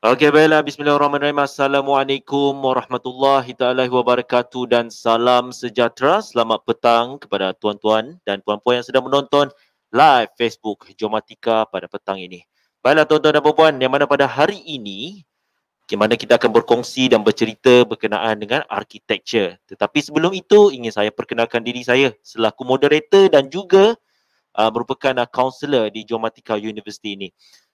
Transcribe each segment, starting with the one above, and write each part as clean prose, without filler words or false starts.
Okey, baiklah. Bismillahirrahmanirrahim. Assalamualaikum warahmatullahi taala wabarakatuh dan salam sejahtera. Selamat petang kepada tuan-tuan dan puan-puan yang sedang menonton live Facebook Geomatika pada petang ini. Baiklah tuan-tuan dan puan-puan, yang mana pada hari ini di mana kita akan berkongsi dan bercerita berkenaan dengan architecture. Tetapi sebelum itu, ingin saya perkenalkan diri saya selaku moderator dan juga merupakan kaunselor di Geomatika University ini.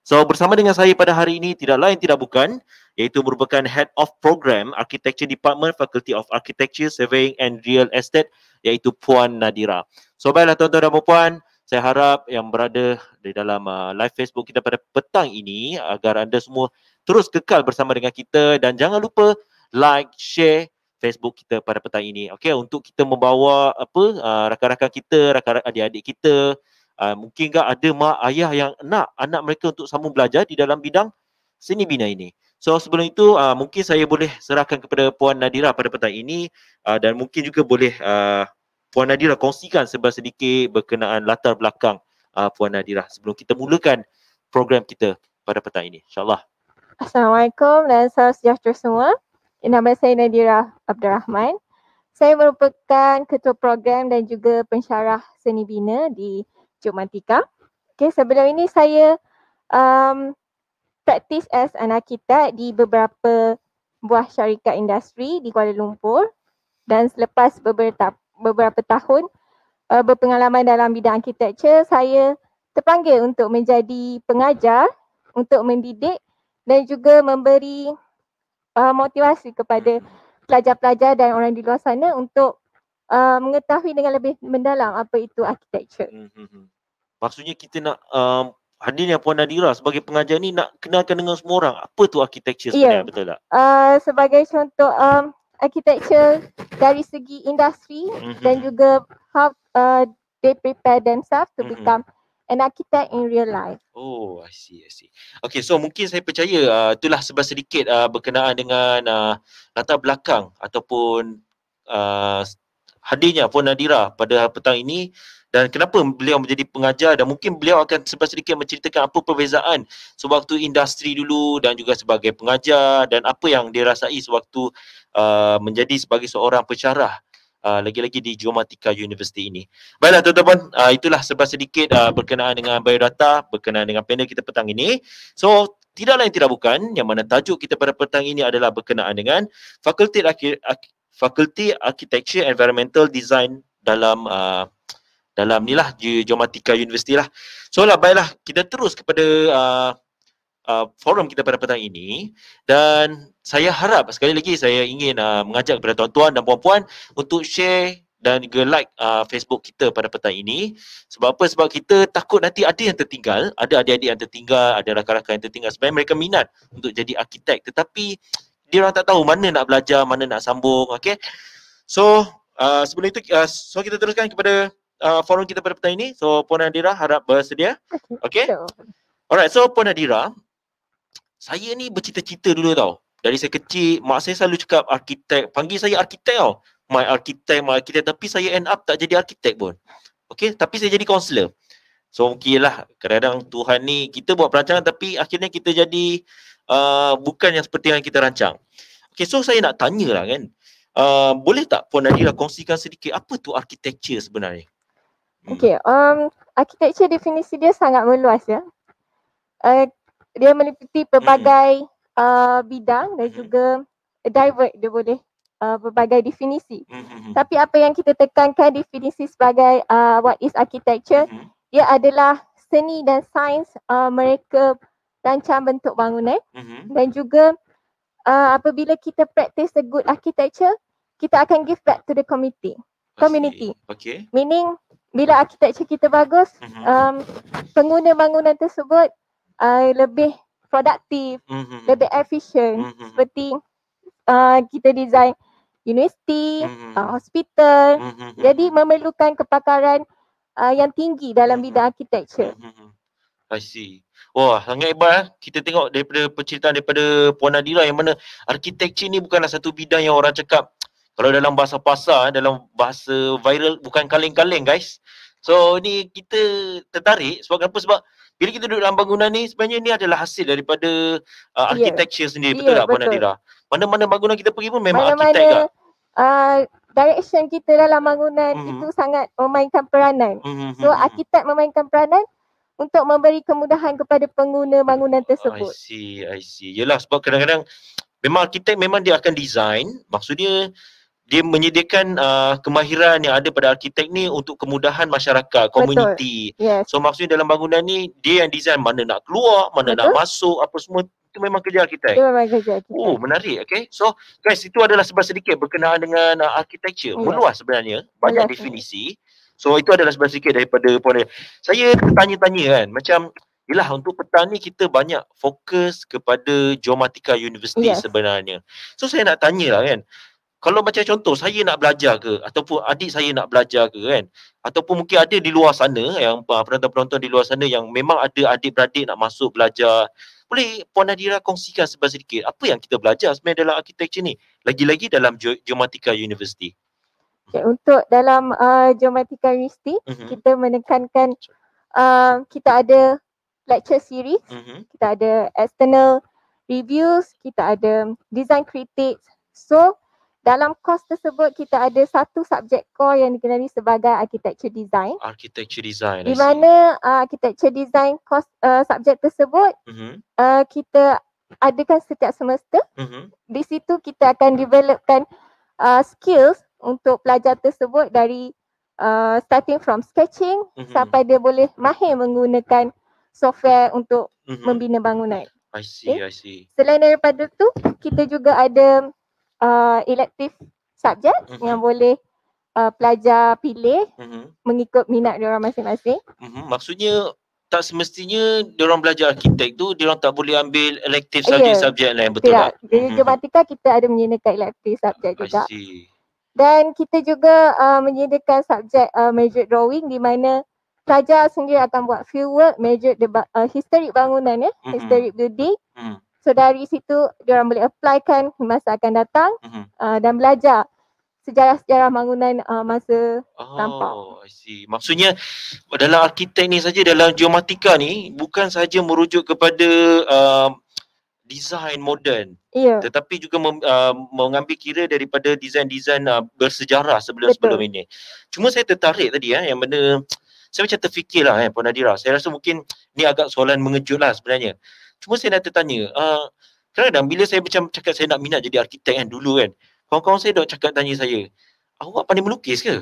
So bersama dengan saya pada hari ini tidak lain tidak bukan iaitu merupakan Head of Program Architecture Department Faculty of Architecture, Surveying and Real Estate iaitu Puan Nadira. So baiklah tuan-tuan dan puan, saya harap yang berada di dalam live Facebook kita pada petang ini agar anda semua terus kekal bersama dengan kita dan jangan lupa like, share Facebook kita pada petang ini. Okey, untuk kita membawa rakan-rakan kita, rakan-rakan adik-adik kita. Mungkin ada mak ayah yang nak anak mereka untuk sambung belajar di dalam bidang seni bina ini. So sebelum itu mungkin saya boleh serahkan kepada Puan Nadira pada petang ini dan mungkin juga boleh Puan Nadira kongsikan sedikit berkenaan latar belakang Puan Nadira sebelum kita mulakan program kita pada petang ini. InsyaAllah. Assalamualaikum dan salam sejahtera semua. Nama saya Nadira Abdul Rahman. Saya merupakan ketua program dan juga pensyarah seni bina di Geomatika. Okay, sebelum ini saya practice as an architect di beberapa buah syarikat industri di Kuala Lumpur dan selepas beberapa tahun berpengalaman dalam bidang architecture, saya terpanggil untuk menjadi pengajar untuk mendidik dan juga memberi motivasi kepada pelajar-pelajar dan orang di luar sana untuk mengetahui dengan lebih mendalam apa itu architecture. Maksudnya kita nak hadirnya Puan Nadira sebagai pengajar ni nak kenalkan dengan semua orang apa tu architecture sebenarnya, betul tak? Sebagai contoh architecture dari segi industri dan juga how they prepare themselves to become an architect in real life. Oh, I see. Okay, so mungkin saya percaya itulah sedikit berkenaan dengan latar belakang ataupun hadirnya Puan Nadira pada petang ini dan kenapa beliau menjadi pengajar dan mungkin beliau akan sedikit menceritakan apa perbezaan sewaktu industri dulu dan juga sebagai pengajar dan apa yang dia rasai sewaktu menjadi sebagai seorang pensyarah lagi-lagi di Geomatika University ini. Baiklah tuan-tuan, itulah sedikit berkenaan dengan biodata, berkenaan dengan panel kita petang ini. So, tidak lain tidak bukan, yang mana tajuk kita pada petang ini adalah berkenaan dengan Fakulti Architecture Environmental Design dalam ni lah Geomatika University lah. So baiklah kita terus kepada forum kita pada petang ini dan saya harap sekali lagi saya ingin mengajak kepada tuan-tuan dan puan-puan untuk share dan juga like Facebook kita pada petang ini. Sebab apa? Sebab kita takut nanti ada yang tertinggal, ada adik-adik yang tertinggal, ada rakan-rakan yang tertinggal. Sebenarnya mereka minat untuk jadi arkitek tetapi dia orang tak tahu mana nak belajar, mana nak sambung. Okay. So sebelum itu so kita teruskan kepada forum kita pada petang ini. So Puan Nadira harap bersedia. Okay. Alright, so Puan Nadira, saya ni bercita-cita dulu tau. Dari saya kecil, mak saya selalu cakap arkitek. Panggil saya arkitek tau. My arkitek. Tapi saya end up tak jadi arkitek pun. Okay, tapi saya jadi kaunselor. So mungkin lah, kadang-kadang Tuhan ni, kita buat perancangan tapi akhirnya kita jadi bukan yang seperti yang kita rancang. Okay, so saya nak tanya lah kan. Boleh tak Puan Nadira kongsikan sedikit apa tu architecture sebenarnya? Okay, architecture definisi dia sangat meluas ya. Dia meliputi pelbagai bidang dan juga divert, dia boleh berbagai definisi. Tapi apa yang kita tekankan definisi sebagai what is architecture, dia adalah seni dan sains mereka rancang bentuk bangunan dan juga apabila kita practice the good architecture, kita akan give back to the community. Okay. Meaning bila architecture kita bagus, pengguna bangunan tersebut lebih produktif, lebih efisien. Seperti kita design universiti, hospital. Jadi memerlukan kepakaran yang tinggi dalam bidang architecture. I see. Wah, sangat hebat. Kita tengok daripada penceritaan daripada Puan Nadira yang mana architecture ni bukanlah satu bidang yang orang cakap kalau dalam bahasa pasar, dalam bahasa viral bukan kaleng-kaleng guys. So ni kita tertarik sebab apa? Sebab bila kita duduk dalam bangunan ni, sebenarnya ni adalah hasil daripada Ya. architecture sendiri, betul tak Puan Betul. Nadira? Mana-mana bangunan kita pergi pun memang arkitek Mana-mana tak? direction kita dalam bangunan itu sangat memainkan peranan. So arkitek memainkan peranan untuk memberi kemudahan kepada pengguna bangunan tersebut. I see. Yelah, sebab kadang-kadang memang arkitek memang dia akan design, maksudnya dia menyediakan kemahiran yang ada pada arkitek ni untuk kemudahan masyarakat, komuniti. Yes. So maksudnya dalam bangunan ni dia yang design mana nak keluar, mana nak masuk, apa semua itu memang kerja arkitek. Itu memang kerja arkitek. Oh, menarik. Okay. So guys, itu adalah sebelah sedikit berkenaan dengan architecture. Meluas sebenarnya, banyak definisi. So itu adalah sebelah sedikit daripada Puan. Saya tanya-tanya kan, macam yelah untuk petang ni kita banyak fokus kepada Geomatika University sebenarnya. So saya nak tanya lah kan, kalau macam contoh saya nak belajar ke, ataupun adik saya nak belajar ke kan, ataupun mungkin ada di luar sana yang penonton-penonton di luar sana yang memang ada adik-beradik nak masuk belajar, boleh Puan Nadira kongsikan sedikit apa yang kita belajar sebenarnya dalam architecture ni, lagi-lagi dalam Geomatika University. Okay, untuk dalam Geomatika University kita menekankan kita ada lecture series, kita ada external reviews, kita ada design critics. So dalam course tersebut kita ada satu subjek core yang dikenali sebagai architecture design. Architecture design. Di mana architecture design course subjek tersebut kita adakan setiap semester. Di situ kita akan developkan skills untuk pelajar tersebut dari starting from sketching sampai dia boleh mahir menggunakan software untuk membina bangunan. I see. Selain daripada tu, kita juga ada elective subject yang boleh pelajar pilih mengikut minat diorang masing-masing. Maksudnya tak semestinya diorang belajar arkitek tu diorang tak boleh ambil elective subjek lain, betul tak? Di Geomatika kita ada menyediakan elective subjek juga. Dan kita juga menyediakan subjek measured drawing di mana pelajar sendiri akan buat fieldwork measured historic bangunan historic building. So dari situ diorang boleh applykan masa akan datang dan belajar sejarah-sejarah bangunan masa lampau. I see. Maksudnya dalam arkitek ni saja, dalam Geomatika ni bukan saja merujuk kepada desain moden, tetapi juga mengambil kira daripada desain-desain bersejarah sebelum ini. Cuma saya tertarik tadi yang benda saya macam terfikirlah Puan Nadira. Saya rasa mungkin ni agak soalan mengejut lah sebenarnya. Cuma saya nak tertanya, kadang-kadang bila saya macam cakap saya nak minat jadi arkitek kan dulu kan, kawan-kawan saya dok cakap tanya saya, awak pandai melukis ke?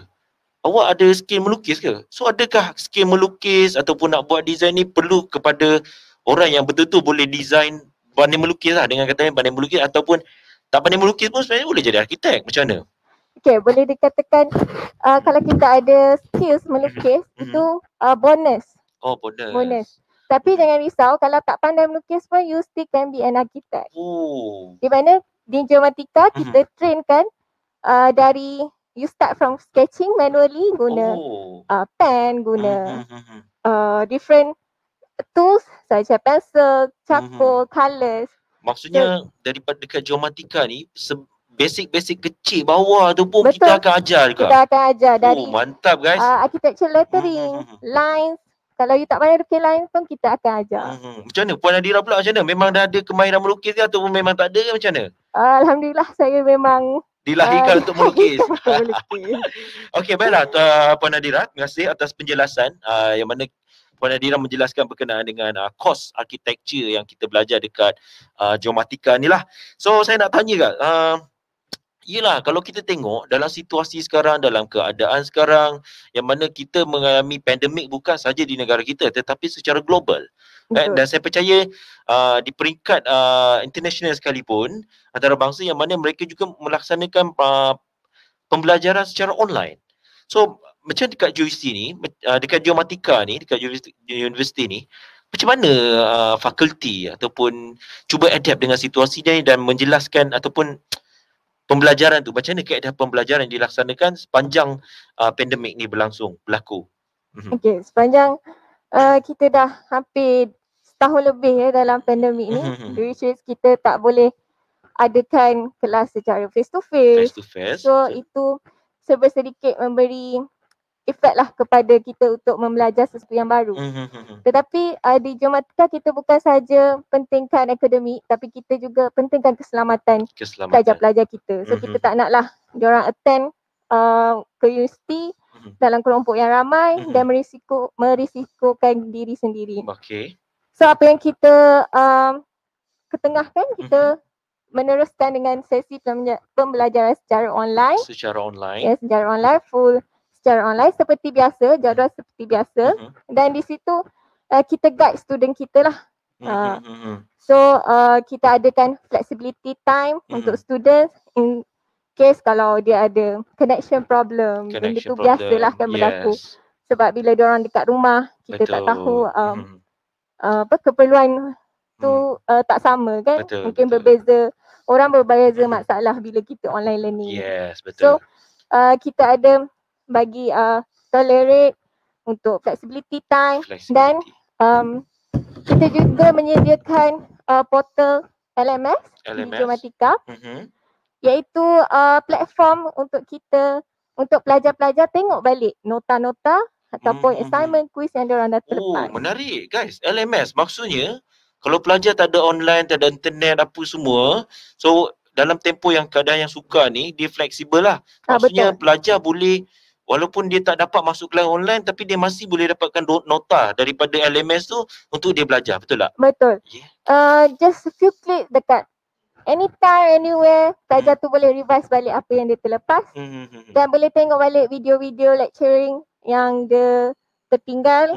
Awak ada skill melukis ke? So adakah skill melukis ataupun nak buat design ni perlu kepada orang yang betul-betul boleh design, pandai melukis lah, dengan katanya pandai melukis, ataupun tak pandai melukis pun sebenarnya boleh jadi arkitek? Macam mana? Okay, boleh dikatakan kalau kita ada skills melukis itu bonus. Oh, bonus. Tapi jangan risau, kalau tak pandai melukis pun you still can be an architect. Di mana di Geomatika kita trainkan dari you start from sketching manually guna pen, guna different tools such as pencil, charcoal, colours. Maksudnya daripada dekat Geomatika ni basic kecil bawah tu pun kita akan ajar juga. Kita akan ajar dari mantap guys. Architecture lettering, lines. Kalau you tak pandai lukis line pun kita akan ajar. Macam mana Puan Nadira pula, macam mana? Memang dah ada kemahiran melukis ke ataupun memang tak ada ke, macam mana? Alhamdulillah saya memang dilahirkan untuk melukis. Okey, baiklah Puan Nadira, terima kasih atas penjelasan yang mana Puan Nadira menjelaskan berkenaan dengan kos architecture yang kita belajar dekat Geomatika ni lah. So saya nak tanya kat, yelah, kalau kita tengok dalam situasi sekarang, dalam keadaan sekarang yang mana kita mengalami pandemik bukan saja di negara kita tetapi secara global. Dan saya percaya di peringkat international sekalipun, antarabangsa yang mana mereka juga melaksanakan pembelajaran secara online. So macam dekat GUC ni, dekat Geomatika ni, dekat universiti ni, macam mana fakulti ataupun cuba adapt dengan situasi ni dan menjelaskan ataupun pembelajaran tu, macam mana keadaan pembelajaran yang dilaksanakan sepanjang pandemik ni berlaku? Okey, sepanjang kita dah hampir setahun lebih dalam pandemik ni, which is kita tak boleh adakan kelas secara face to face. So itu sedikit memberi efek lah kepada kita untuk membelajar sesuatu yang baru. Tetapi di Geomatika kita bukan saja pentingkan akademik, tapi kita juga pentingkan keselamatan pelajar-pelajar kita. So kita tak naklah diorang attend ke universiti dalam kelompok yang ramai dan merisikokan diri sendiri. Okay. So apa yang kita ketengahkan, kita meneruskan dengan sesi pembelajaran secara online. Ya, secara online, full secara online seperti biasa, jadual seperti biasa. Dan di situ kita guide student kita lah. So kita adakan flexibility time untuk students in case kalau dia ada connection problem. Benda tu biasalah kan berlaku. Sebab bila diorang dekat rumah, kita tak tahu keperluan tu tak sama kan. Mungkin berbeza. Orang berbeza masalah bila kita online learning. So kita ada bagi tolerate untuk flexibility time dan kita juga menyediakan portal LMS di Geomatika, iaitu platform untuk kita, untuk pelajar-pelajar tengok balik nota-nota ataupun assignment quiz yang diorang dah terlepas. Menarik guys. LMS maksudnya kalau pelajar tak ada online, tak ada internet apa semua, so dalam tempoh yang keadaan yang sukar ni, dia fleksibel lah. Maksudnya pelajar boleh, walaupun dia tak dapat masuk kelas online, tapi dia masih boleh dapatkan nota daripada LMS tu untuk dia belajar, betul tak? Betul. Just a few click dekat anytime, anywhere, pelajar tu boleh revise balik apa yang dia terlepas dan boleh tengok balik video-video lecturing yang dia tertinggal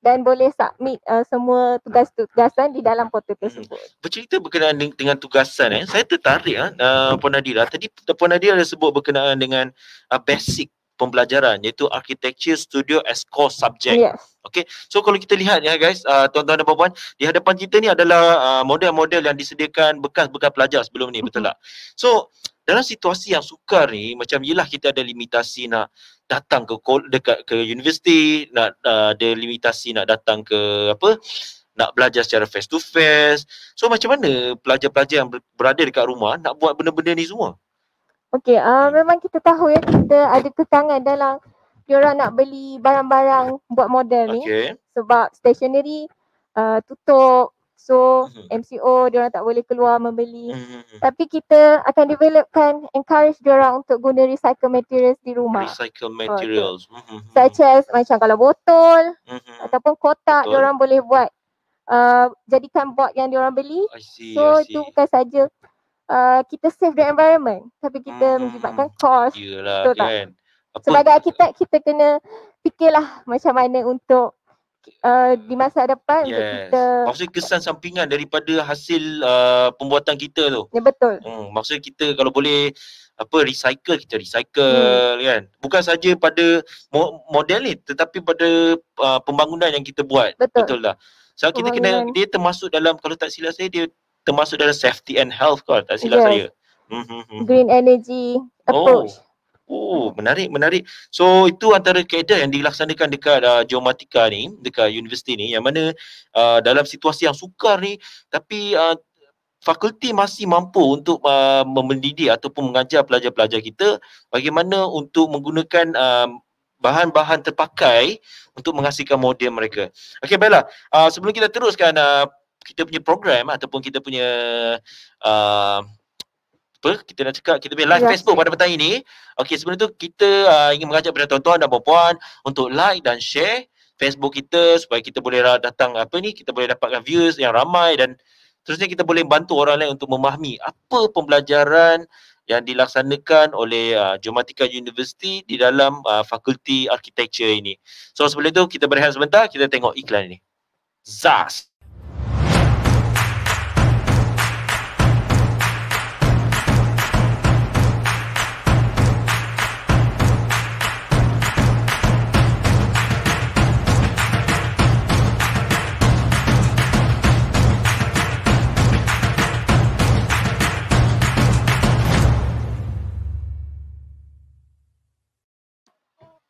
dan boleh submit semua tugas-tugasan di dalam portal tersebut. Bercerita berkenaan dengan tugasan, saya tertarik Puan Nadira. Tadi Puan Nadira ada sebut berkenaan dengan basic pembelajaran, iaitu Architecture Studio as core subject. Yes. Okay, so kalau kita lihat ya guys, tuan-tuan dan puan-puan, di hadapan kita ni adalah model-model yang disediakan bekas-bekas pelajar sebelum ni, betul tak? So dalam situasi yang sukar ni, macam yelah kita ada limitasi nak datang ke universiti, nak ada limitasi nak datang ke nak belajar secara face to face. So macam mana pelajar-pelajar yang berada dekat rumah nak buat benda-benda ni semua? Okey, memang kita tahu ya, kita ada kekangan dalam diorang nak beli barang-barang buat model ni. Sebab stationery tutup. So MCO diorang tak boleh keluar membeli. Tapi kita akan developkan, encourage diorang untuk guna recycle materials di rumah. Recycle materials. Such as macam kalau botol ataupun kotak, diorang boleh buat jadikan board yang diorang beli. So itu bukan saja kita save the environment, tapi kita menjimatkan cost. Yelah kan. Sebagai arkitek kita kena fikirlah macam mana untuk di masa depan untuk kita. Maksudnya kesan sampingan daripada hasil pembuatan kita tu. Ya, betul. Maksudnya kita kalau boleh recycle, kita recycle kan. Bukan saja pada model ni, tetapi pada pembangunan yang kita buat. Betul lah. So kita kena, dia termasuk dalam, kalau tak silap saya, dia termasuk dalam safety and health kalau tak silap saya. Green energy approach. Menarik. So itu antara kaedah yang dilaksanakan dekat Geomatika ni, dekat universiti ni, yang mana dalam situasi yang sukar ni, tapi fakulti masih mampu untuk mendidik ataupun mengajar pelajar-pelajar kita bagaimana untuk menggunakan bahan-bahan terpakai untuk menghasilkan model mereka. Okey, baiklah. Sebelum kita teruskan kita punya program ataupun kita punya kita nak cakap, kita punya live Facebook pada petang ini. Okey, sebelum tu kita ingin mengajak kepada tuan-tuan dan puan-puan untuk like dan share Facebook kita supaya kita boleh datang kita boleh dapatkan views yang ramai dan terusnya kita boleh bantu orang lain untuk memahami apa pembelajaran yang dilaksanakan oleh Geomatika University di dalam fakulti architecture ini. So sebelum itu kita berehat sebentar, kita tengok iklan ini. ZAS.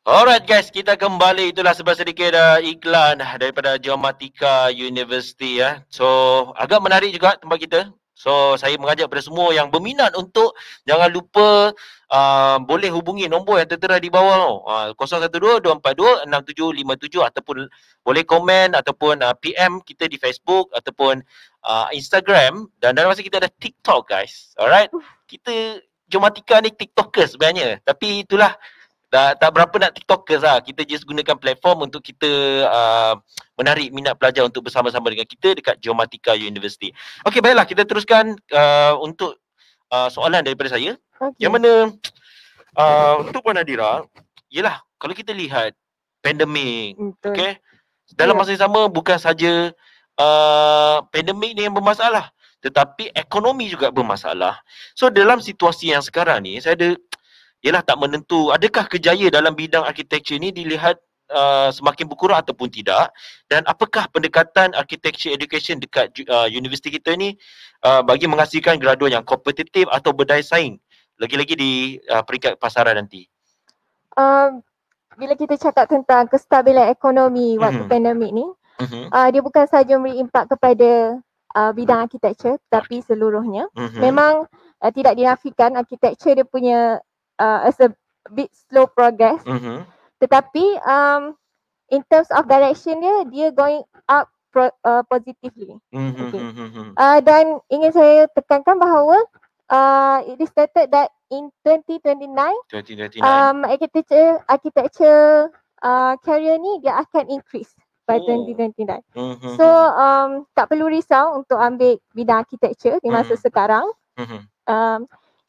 Alright guys, kita kembali. Itulah sedikit iklan daripada Geomatika University ya. So agak menarik juga tempat kita. So saya mengajak kepada semua yang berminat untuk jangan lupa boleh hubungi nombor yang tertera di bawah 012-242-6757 ataupun boleh komen ataupun PM kita di Facebook ataupun Instagram, dan dalam masa kita ada TikTok guys. Alright. Kita Jomatika ni TikTokers sebenarnya, tapi itulah tak berapa nak TikTokers lah. Kita just gunakan platform untuk kita menarik minat pelajar untuk bersama-sama dengan kita dekat Geomatika University. Okey, baiklah, kita teruskan untuk soalan daripada saya. Okay. Yang mana untuk Puan Nadira, yelah, kalau kita lihat pandemik, okey, dalam masa yang sama bukan saja pandemik ni yang bermasalah, tetapi ekonomi juga bermasalah. So dalam situasi yang sekarang ni, saya ada tak menentu adakah kejayaan dalam bidang arkitektur ni dilihat semakin berkurang ataupun tidak, dan apakah pendekatan architecture education dekat universiti kita ni bagi menghasilkan graduan yang kompetitif atau berdaya saing lagi-lagi di peringkat pasaran nanti. Bila kita cakap tentang kestabilan ekonomi waktu pandemik ni, dia bukan sahaja memberi impak kepada bidang arkitektur tapi seluruhnya. Memang tidak dinafikan arkitektur dia punya as a bit slow progress. Tetapi in terms of direction dia going up positively. Okay. Dan ingin saya tekankan bahawa it is stated that in 2029 architecture career ni dia akan increase by 2029. So tak perlu risau untuk ambil bidang architecture di masa sekarang.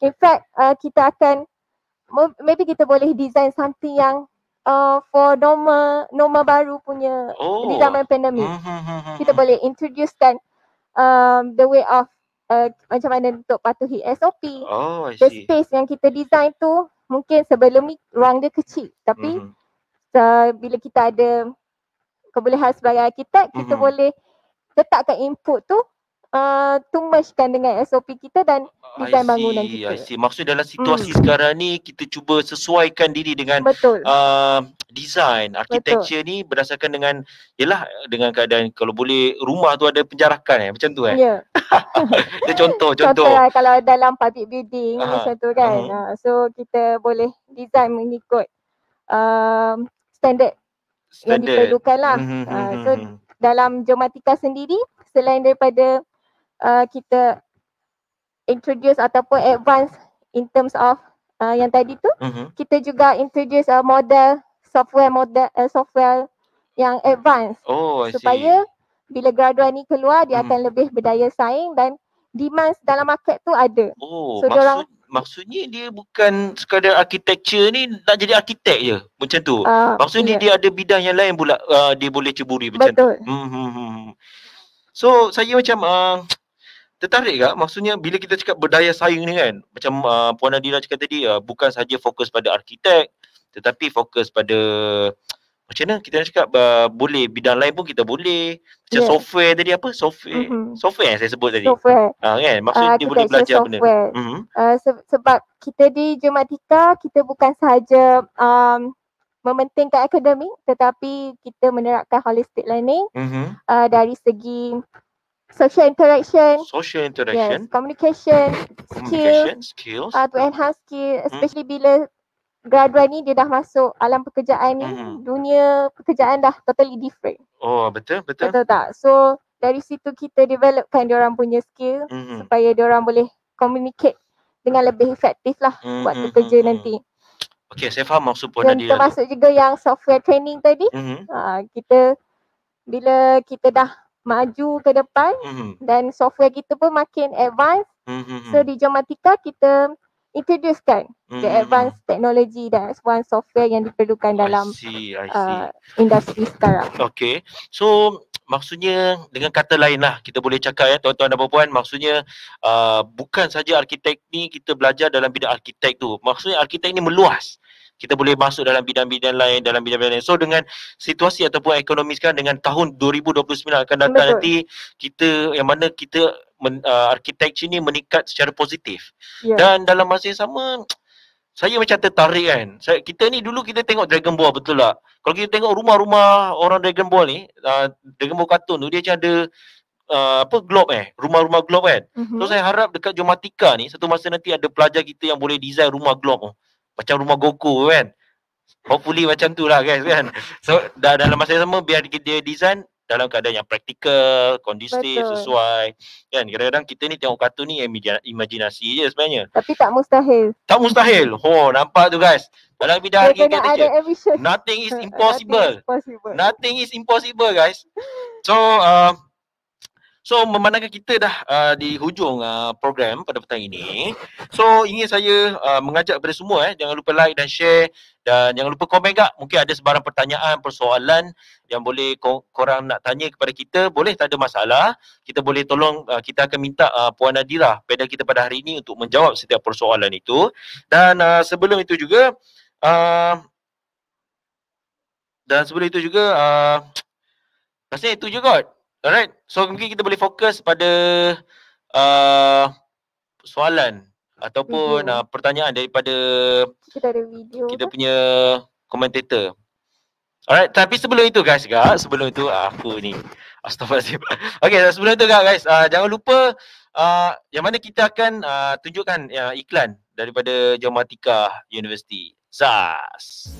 In fact kita akan maybe kita boleh design something yang for norma baru punya di zaman pandemik. Kita boleh introducekan the way of macam mana untuk patuhi SOP. The space yang kita design tu mungkin sebelum ni ruang dia kecil, tapi bila kita ada kebolehan sebagai arkitek, kita boleh letakkan input tu tumbaskan dengan SOP kita dan design bangunan kita. I see. Maksud dalam situasi sekarang ni kita cuba sesuaikan diri dengan design architecture ni berdasarkan dengan dengan keadaan, kalau boleh rumah tu ada penjarakan macam tu Ya. Dia contoh lah, kalau dalam public building macam tu kan. So kita boleh design mengikut standard yang diperlukan lah. So dalam Geomatika sendiri, selain daripada kita introduce ataupun advance in terms of yang tadi tu, kita juga introduce software yang advance supaya bila graduan ni keluar dia akan lebih berdaya saing dan demand dalam market tu ada. So maksudnya dia bukan sekadar architecture ni nak jadi arkitek je macam tu. Maksudnya dia ada bidang yang lain pula dia boleh ceburi macam tu. So saya macam tertarik tak? Maksudnya bila kita cakap berdaya saing ni kan, macam Puan Nadira cakap tadi, bukan saja fokus pada arkitek tetapi fokus pada macam mana kita nak cakap boleh bidang lain pun kita boleh. Macam software tadi apa? Software yang saya sebut tadi. Software. Kan? Maksudnya dia boleh belajar software. Benda. Sebab kita di Geomatika kita bukan sahaja mementingkan akademik tetapi kita menerapkan holistic learning dari segi social interaction, communication skills, to enhance skill, especially bila graduan ni dia dah masuk alam pekerjaan ni, dunia pekerjaan dah totally different. Betul. Betul tak? So dari situ kita developkan diorang punya skill supaya diorang boleh communicate dengan lebih efektif lah waktu kerja nanti. Okay, saya faham maksud Puan Nadira. Termasuk juga yang software training tadi, kita bila kita dah maju ke depan dan software kita pun makin advance. So di Geomatika kita introducekan the advanced technology dan advanced software yang diperlukan dalam industri sekarang. Okay, so maksudnya dengan kata lain lah kita boleh cakap tuan-tuan dan puan-puan, maksudnya bukan saja arkitek ni kita belajar dalam bidang arkitek tu, maksudnya arkitek ni meluas. Kita boleh masuk dalam bidang-bidang lain, So dengan situasi ataupun ekonomi sekarang, dengan tahun 2029 akan datang nanti, kita yang mana kita arkitektur ni meningkat secara positif. Dan dalam masa yang sama saya macam tertarik kan. Kita ni dulu kita tengok Dragon Ball, betul tak? Kalau kita tengok rumah-rumah orang Dragon Ball ni, Dragon Ball kartun tu dia macam ada globe rumah-rumah globe kan. So saya harap dekat Geomatika ni satu masa nanti ada pelajar kita yang boleh design rumah globe macam rumah Goku kan. Hopefully macam tu lah guys kan. So dalam masa yang sama biar dia design dalam keadaan yang praktikal, kondusif, sesuai kan. Kadang-kadang kita ni tengok kartun ni imajinasi je sebenarnya. Tapi tak mustahil. Tak mustahil. Nampak tu guys. Dalam bidang architecture, nothing is impossible. Nothing is impossible guys. So memandangkan kita dah di hujung program pada petang ini. So ingin saya mengajak kepada semua jangan lupa like dan share dan jangan lupa komen kak. Mungkin ada sebarang pertanyaan, persoalan yang boleh korang nak tanya kepada kita, boleh, tak ada masalah. Kita boleh tolong, kita akan minta Puan Nadira, panel kita pada hari ini untuk menjawab setiap persoalan itu. Dan sebelum itu juga rasanya itu je kot. Alright, so mungkin kita boleh fokus pada soalan ataupun pertanyaan daripada kita punya komentator. Alright, tapi sebelum itu guys, sebelum itu aku ni astagfirullahaladzim. Okay, sebelum itu guys, jangan lupa yang mana kita akan tunjukkan iklan daripada Geomatika University. ZAS.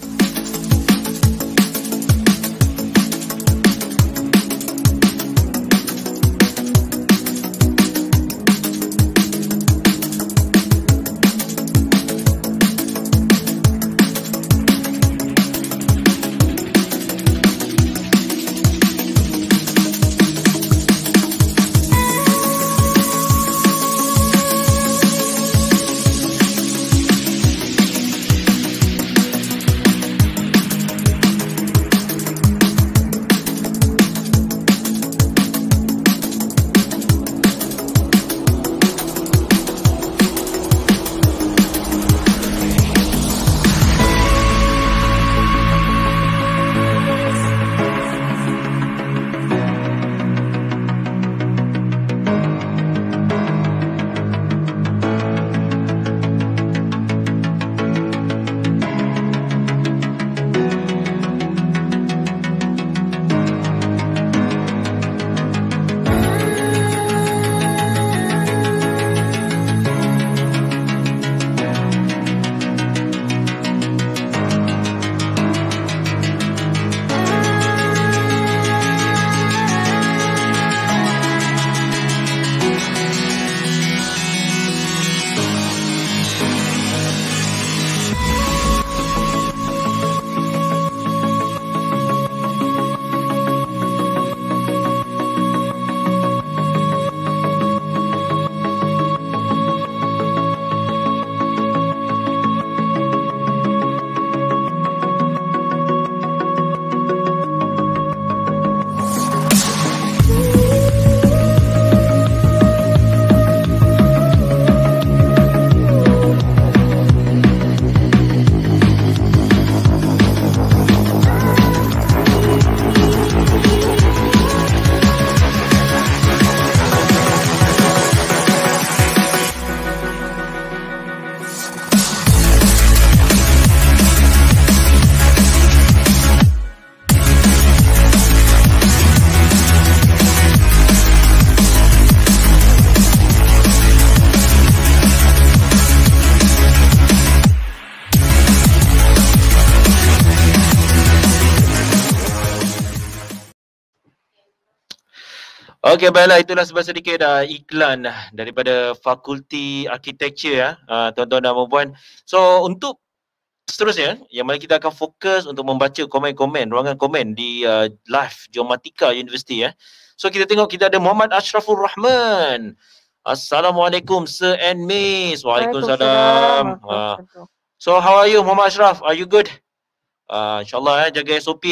Okey, baiklah, itulah sedikit iklan daripada Fakulti Architecture tuan-tuan dan puan-puan. So untuk seterusnya, yang mana kita akan fokus untuk membaca komen-komen, ruangan komen di live Geomatika University So kita tengok kita ada Muhammad Ashrafur Rahman. Assalamualaikum Sir and Miss. Waalaikumsalam. So how are you Muhammad Ashraf? Are you good? InsyaAllah jaga SOP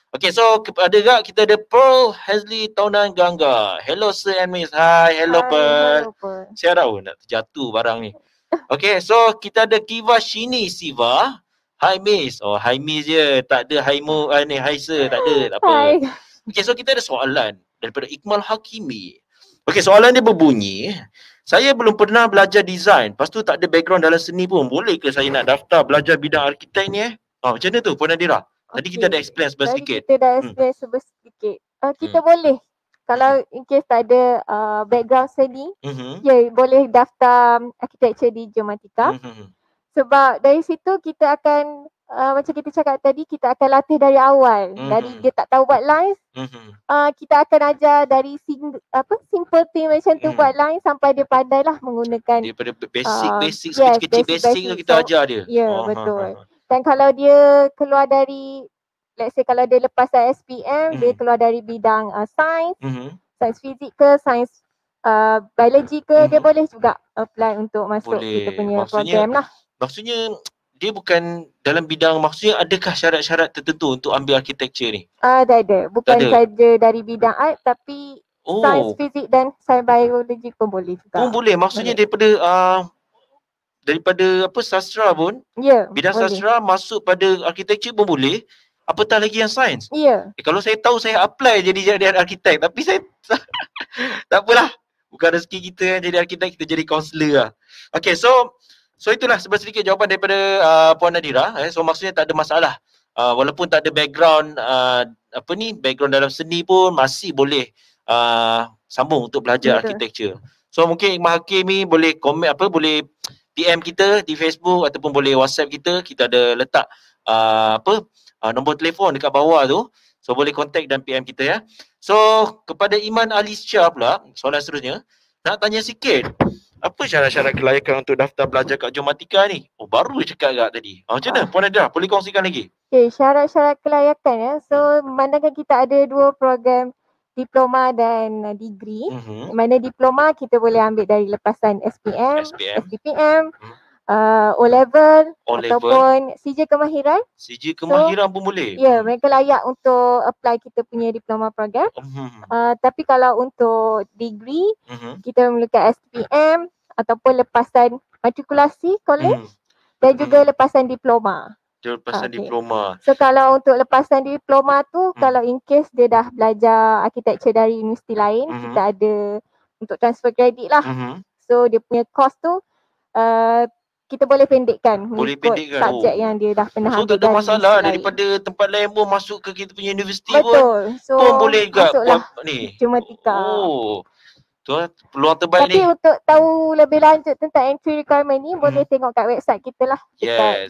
Okay, so ada kita ada Pearl Hazli Taunan Gangga. Hello Sir and Miss. Hi, hello Pearl. Saya tahu nak terjatuh barang ni. Okay, so kita ada Kiva Shini Siva. Hi Miss. Oh, hi Miss je. Tak ada hi Mo, hi Sir. Tak ada, tak apa. Okay, so kita ada soalan daripada Iqmal Hakimi. Okay, soalan dia berbunyi. Saya belum pernah belajar design. Lepas tu tak ada background dalam seni pun. Boleh ke saya nak daftar belajar bidang arkitek ni macam mana tu Puan Nadira? Tadi kita dah explain sedikit. Kita dah explain sedikit. Kita boleh. Kalau in case tak ada background seni, Mhm. boleh daftar architecture di Geomatika. Sebab dari situ kita akan macam kita cakap tadi, kita akan latih dari awal. Dari dia tak tahu buat lines, kita akan ajar dari simple thing macam tu buat lines sampai dia pandai lah menggunakan Daripada basic yes, kecil-kecil basic tu kita ajar dia. Betul. Dan kalau dia keluar dari, let's say kalau dia lepas SPM, dia keluar dari bidang sains, sains fizik ke, sains biologi ke, dia boleh juga apply untuk masuk kita punya program lah. Maksudnya dia bukan dalam bidang, maksudnya adakah syarat-syarat tertentu untuk ambil architecture ni? Ada. Bukan saja dari bidang art, tapi sains fizik dan sains biologi pun boleh juga. Pun boleh. Maksudnya daripada apa sastra pun, bidang boleh. sastra masuk pada architecture pun boleh. Apatah lagi yang sains. Kalau saya tahu, saya apply jadi arkitek, tapi saya tak apalah. Bukan rezeki kita yang jadi arkitek, kita jadi kaunselor lah. Okay, so itulah sedikit jawapan daripada Puan Nadira. So maksudnya tak ada masalah. Walaupun tak ada background background dalam seni pun masih boleh sambung untuk belajar architecture. So mungkin Iqmah Hakim ni boleh komen boleh PM kita di Facebook ataupun boleh WhatsApp kita. Kita ada letak nombor telefon dekat bawah tu. So boleh contact dan PM kita ya. So kepada Iman Alisha pula, soalan seterusnya, nak tanya sikit. Apa syarat-syarat kelayakan untuk daftar belajar kat Geomatika ni? Baru cakap agak tadi. Macam mana Puan Nadira? Boleh kongsikan lagi? Syarat-syarat kelayakan ya. So memandangkan kita ada dua program, diploma dan degree. Mana diploma kita boleh ambil dari lepasan SPM. SPPM, O-level ataupun CJ kemahiran. CJ kemahiran pun boleh? Mereka layak untuk apply kita punya diploma program. Tapi kalau untuk degree, kita memerlukan SPM ataupun lepasan matrikulasi college dan juga lepasan diploma. Diploma. So kalau untuk lepasan diploma tu, kalau in case dia dah belajar architecture dari universiti lain, kita ada untuk transfer credit lah. So dia punya course tu kita boleh pendekkan mengikut subjek yang dia dah pernah ambil. So tak ada masalah daripada tempat lain pun masuk ke kita punya universiti pun. So pun boleh juga buat ni Geomatika. Tu peluang terbaik ni. Tapi untuk tahu lebih lanjut tentang entry requirement ni, boleh tengok kat website kita lah.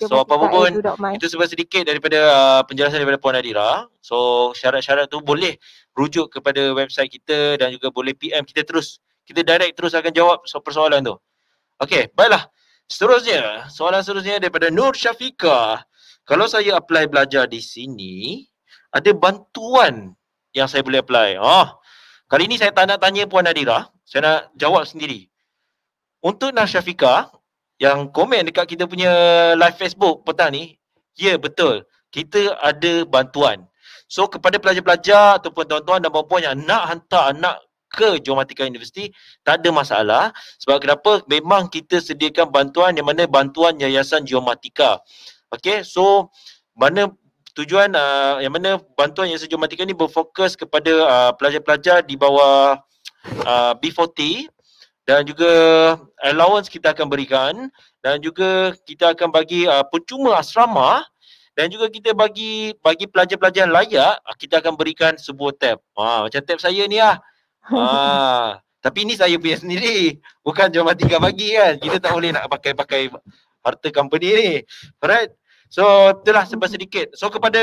So apa-apa pun, itu sedikit daripada penjelasan daripada Puan Nadira. So syarat-syarat tu boleh rujuk kepada website kita dan juga boleh PM kita terus. Kita direct terus akan jawab persoalan tu. Okay, baiklah. Soalan seterusnya daripada Nur Syafiqah. Kalau saya apply belajar di sini, ada bantuan yang saya boleh apply? Kali ni saya tak nak tanya Puan Nadira, saya nak jawab sendiri. Untuk Nur Syafiqah yang komen dekat kita punya live Facebook petang ni, ya betul, kita ada bantuan. So kepada pelajar-pelajar ataupun tuan-tuan dan puan-puan yang nak hantar anak ke Geomatika University, tak ada masalah. Sebab kenapa? Memang kita sediakan bantuan yang mana bantuan Yayasan Geomatika. Okay, so mana tujuan yang mana bantuan Yayasan Geomatika ni berfokus kepada pelajar-pelajar di bawah B40 dan juga allowance kita akan berikan dan juga kita akan bagi percuma asrama dan juga kita bagi pelajar-pelajar layak, kita akan berikan sebuah tab. Macam tab saya ni lah. Tapi ni saya punya sendiri, bukan Geomatika bagi kan. Kita tak boleh nak pakai harta company ni. Alright. So itulah sedikit. So kepada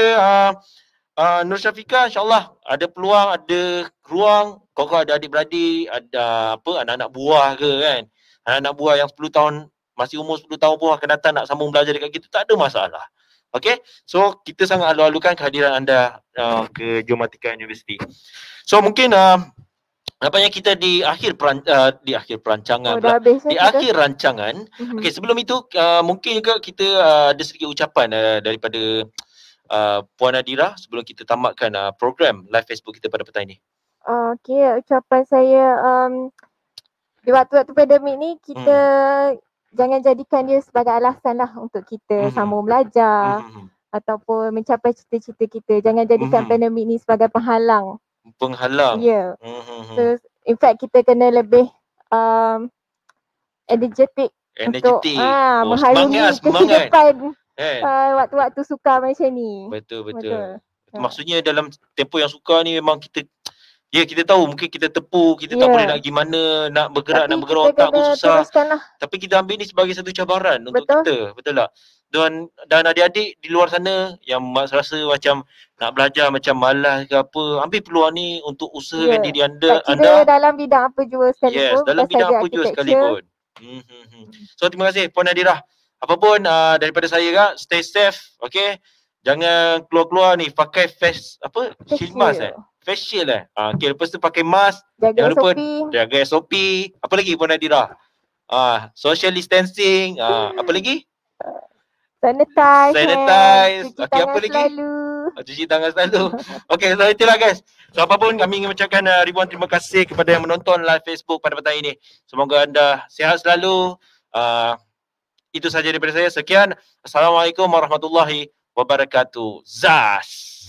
Nur Syafiqah, insyaAllah ada peluang, ada ruang. Kau ada adik-beradik, ada anak-anak buah ke kan. Anak-anak buah yang 10 tahun, masih umur 10 tahun pun akan datang nak sambung belajar dekat kita, tak ada masalah. Okay, so kita sangat alu-alukan kehadiran anda ke Geomatika University. So mungkin nampaknya kita di akhir perancangan pula. Di akhir rancangan. Okey, sebelum itu mungkin juga kita ada sedikit ucapan daripada Puan Nadira sebelum kita tamatkan program live Facebook kita pada petang ini. Okey, ucapan saya di waktu-waktu pandemik ni kita jangan jadikan dia sebagai alasan lah untuk kita sambung belajar ataupun mencapai cita-cita kita. Jangan jadikan pandemik ni sebagai penghalang. Ya. So, in fact kita kena lebih energetic untuk mengharungi kehidupan waktu-waktu sukar macam ni. Betul. Maksudnya dalam tempoh yang sukar ni memang kita Ya, kita tahu mungkin kita tepu, kita tak boleh nak pergi mana, nak bergerak otak pun susah. Teruskanlah. Tapi kita ambil ni sebagai satu cabaran untuk Betul. kita, betul tak? Dan adik-adik di luar sana yang rasa macam nak belajar macam malas ke apa, ambil peluang ni untuk usahakan diri anda. Tak kira dalam bidang apa jua sekalipun. Yes, dalam bidang apa jua sekalipun. So terima kasih Puan Nadirah. Apapun daripada saya kak, stay safe, okay? Jangan keluar-keluar ni pakai face shield mask facial okay, lepas tu pakai mask, jangan lupa jaga SOP. Apa lagi Puan Nadirah? Social distancing, apa lagi? Sanitize. Okay, apa lagi? Cuci tangan selalu. Okay, so itulah guys. So apapun kami ingin mengucapkan ribuan terima kasih kepada yang menonton live Facebook pada petang ini. Semoga anda sihat selalu. Itu sahaja daripada saya. Sekian. Assalamualaikum warahmatullahi wabarakatuh. Zas.